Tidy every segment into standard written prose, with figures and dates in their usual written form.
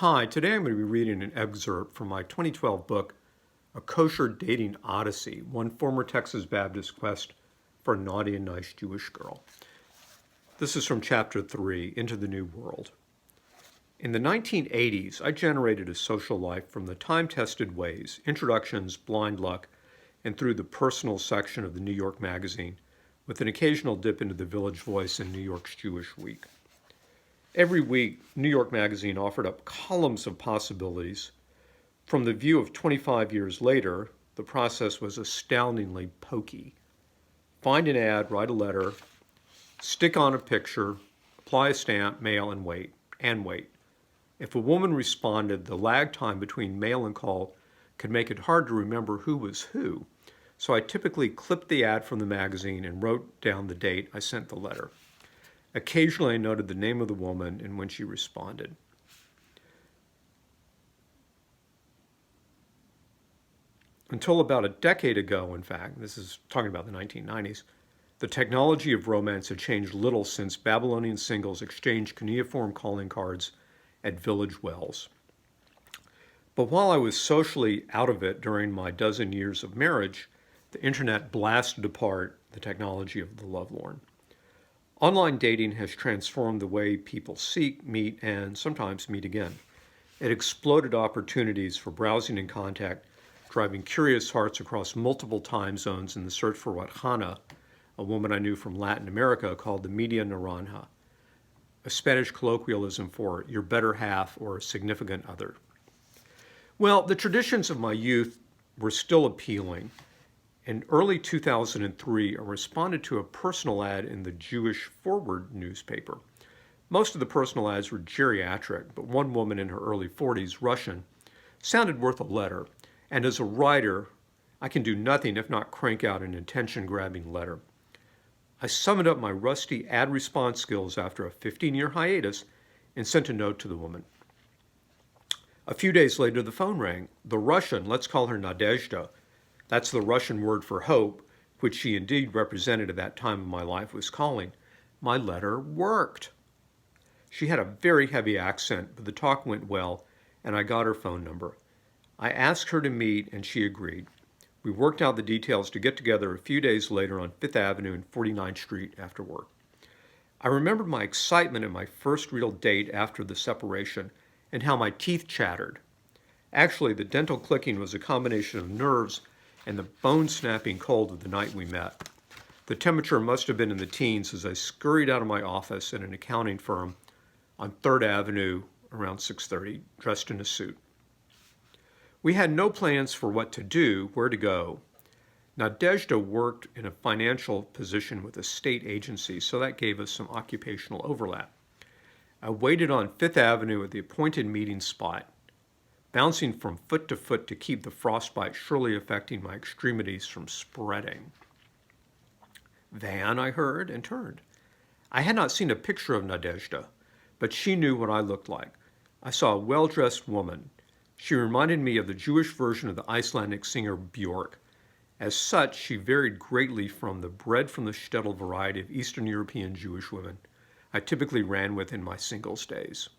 Hi, today I'm going to be reading an excerpt from my 2012 book, A Kosher Dating Odyssey, One Former Texas Baptist Quest for a Naughty and Nice Jewish Girl. This is from Chapter 3, Into the New World. In the 1980s, I generated a social life from the time-tested ways, introductions, blind luck, and through the personal section of the New York Magazine, with an occasional dip into the Village Voice and New York's Jewish Week. Every week, New York Magazine offered up columns of possibilities. From the view of 25 years later, the process was astoundingly pokey. Find an ad, write a letter, stick on a picture, apply a stamp, mail, and wait. If a woman responded, the lag time between mail and call could make it hard to remember who was who. So I typically clipped the ad from the magazine and wrote down the date I sent the letter. Occasionally, I noted the name of the woman and when she responded. Until about a decade ago, in fact, this is talking about the 1990s, the technology of romance had changed little since Babylonian singles exchanged cuneiform calling cards at village wells. But while I was socially out of it during my dozen years of marriage, the internet blasted apart the technology of the lovelorn. Online dating has transformed the way people seek, meet, and sometimes meet again. It exploded opportunities for browsing and contact, driving curious hearts across multiple time zones in the search for what Hannah, a woman I knew from Latin America, called the media naranja, a Spanish colloquialism for your better half or significant other. Well, the traditions of my youth were still appealing. In early 2003, I responded to a personal ad in the Jewish Forward newspaper. Most of the personal ads were geriatric, but one woman in her early 40s, Russian, sounded worth a letter. And as a writer, I can do nothing if not crank out an attention-grabbing letter. I summoned up my rusty ad response skills after a 15-year hiatus and sent a note to the woman. A few days later, the phone rang. The Russian, let's call her Nadezhda, that's the Russian word for hope, which she indeed represented at that time of my life, was calling. My letter worked. She had a very heavy accent, but the talk went well, and I got her phone number. I asked her to meet, and she agreed. We worked out the details to get together a few days later on 5th Avenue and 49th Street after work. I remembered my excitement at my first real date after the separation and how my teeth chattered. Actually, the dental clicking was a combination of nerves and the bone-snapping cold of the night we met. The temperature must have been in the teens as I scurried out of my office at an accounting firm on 3rd Avenue around 6:30, dressed in a suit. We had no plans for what to do, where to go. Nadezhda worked in a financial position with a state agency, so that gave us some occupational overlap. I waited on 5th Avenue at the appointed meeting spot, bouncing from foot to foot to keep the frostbite surely affecting my extremities from spreading. Van, I heard, and turned. I had not seen a picture of Nadezhda, but she knew what I looked like. I saw a well-dressed woman. She reminded me of the Jewish version of the Icelandic singer Björk. As such, she varied greatly from the bred from the shtetl variety of Eastern European Jewish women I typically ran with in my singles days.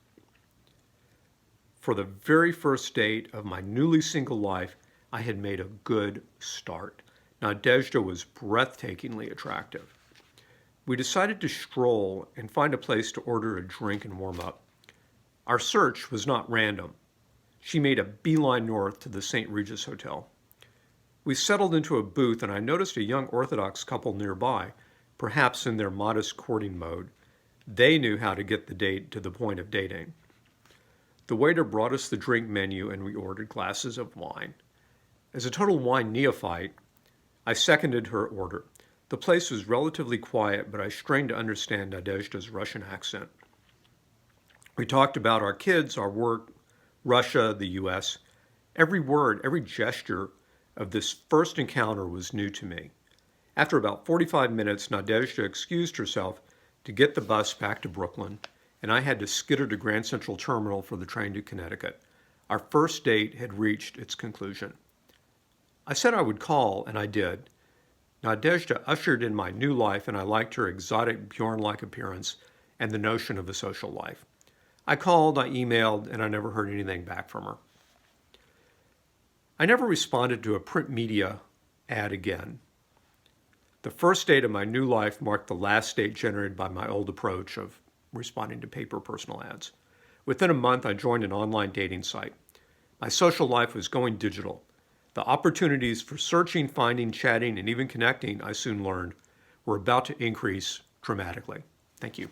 For the very first date of my newly single life, I had made a good start. Nadezhda was breathtakingly attractive. We decided to stroll and find a place to order a drink and warm up. Our search was not random. She made a beeline north to the St. Regis Hotel. We settled into a booth and I noticed a young Orthodox couple nearby, perhaps in their modest courting mode. They knew how to get the date to the point of dating. The waiter brought us the drink menu and we ordered glasses of wine. As a total wine neophyte, I seconded her order. The place was relatively quiet, but I strained to understand Nadezhda's Russian accent. We talked about our kids, our work, Russia, the US. Every word, every gesture of this first encounter was new to me. After about 45 minutes, Nadezhda excused herself to get the bus back to Brooklyn, and I had to skitter to Grand Central Terminal for the train to Connecticut. Our first date had reached its conclusion. I said I would call, and I did. Nadezhda ushered in my new life, and I liked her exotic Bjorn-like appearance and the notion of a social life. I called, I emailed, and I never heard anything back from her. I never responded to a print media ad again. The first date of my new life marked the last date generated by my old approach of responding to paper personal ads. Within a month, I joined an online dating site. My social life was going digital. The opportunities for searching, finding, chatting, and even connecting, I soon learned, were about to increase dramatically. Thank you.